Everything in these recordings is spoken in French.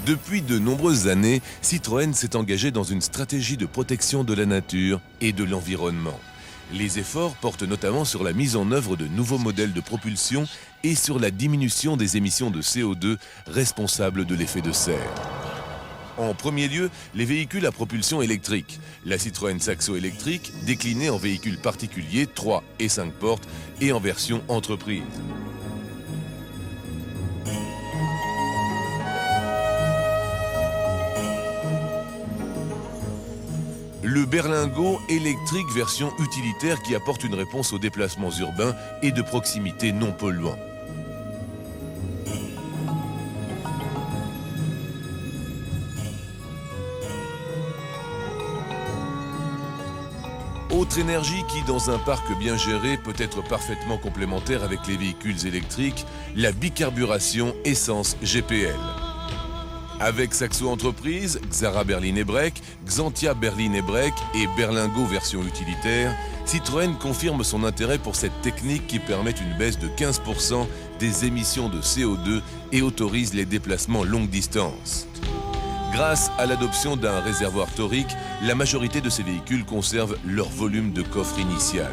Depuis de nombreuses années, Citroën s'est engagé dans une stratégie de protection de la nature et de l'environnement. Les efforts portent notamment sur la mise en œuvre de nouveaux modèles de propulsion et sur la diminution des émissions de CO2 responsables de l'effet de serre. En premier lieu, les véhicules à propulsion électrique. La Citroën Saxo électrique, déclinée en véhicules particuliers 3 et 5 portes et en version entreprise. Le Berlingo électrique version utilitaire qui apporte une réponse aux déplacements urbains et de proximité non polluants. Autre énergie qui, dans un parc bien géré, peut être parfaitement complémentaire avec les véhicules électriques, la bicarburation essence GPL. Avec Saxo Entreprise, Xara Berlin et Break, Xantia Berlin et Break et Berlingo version utilitaire, Citroën confirme son intérêt pour cette technique qui permet une baisse de 15% des émissions de CO2 et autorise les déplacements longue distance. Grâce à l'adoption d'un réservoir torique, la majorité de ces véhicules conservent leur volume de coffre initial.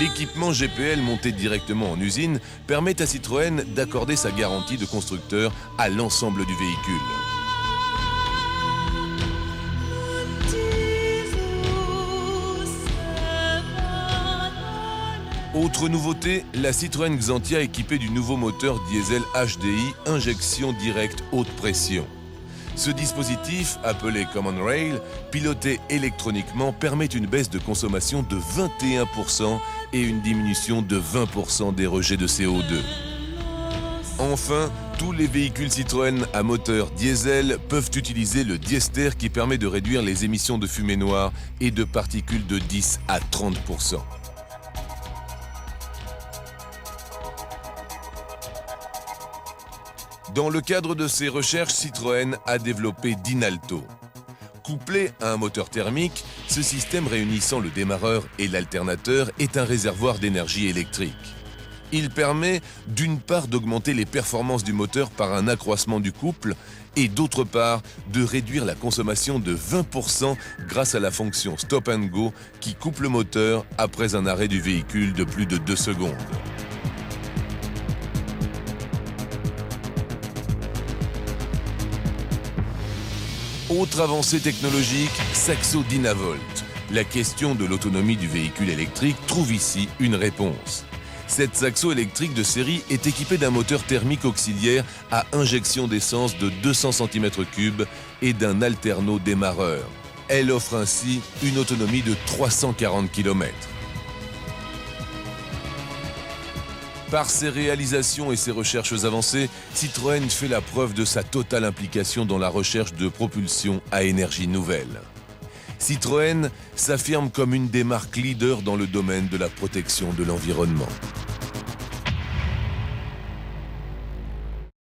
L'équipement GPL monté directement en usine permet à Citroën d'accorder sa garantie de constructeur à l'ensemble du véhicule. Autre nouveauté, la Citroën Xantia équipée du nouveau moteur diesel HDI injection directe haute pression. Ce dispositif, appelé Common Rail, piloté électroniquement, permet une baisse de consommation de 21% et une diminution de 20% des rejets de CO2. Enfin, tous les véhicules Citroën à moteur diesel peuvent utiliser le diester qui permet de réduire les émissions de fumée noire et de particules de 10 à 30%. Dans le cadre de ces recherches, Citroën a développé Dynalto. Couplé à un moteur thermique, ce système réunissant le démarreur et l'alternateur est un réservoir d'énergie électrique. Il permet d'une part d'augmenter les performances du moteur par un accroissement du couple et d'autre part de réduire la consommation de 20% grâce à la fonction Stop and Go qui coupe le moteur après un arrêt du véhicule de plus de 2 secondes. Autre avancée technologique, Saxo Dynavolt. La question de l'autonomie du véhicule électrique trouve ici une réponse. Cette Saxo électrique de série est équipée d'un moteur thermique auxiliaire à injection d'essence de 200 cm3 et d'un alterno démarreur. Elle offre ainsi une autonomie de 340 km. Par ses réalisations et ses recherches avancées, Citroën fait la preuve de sa totale implication dans la recherche de propulsion à énergie nouvelle. Citroën s'affirme comme une des marques leaders dans le domaine de la protection de l'environnement.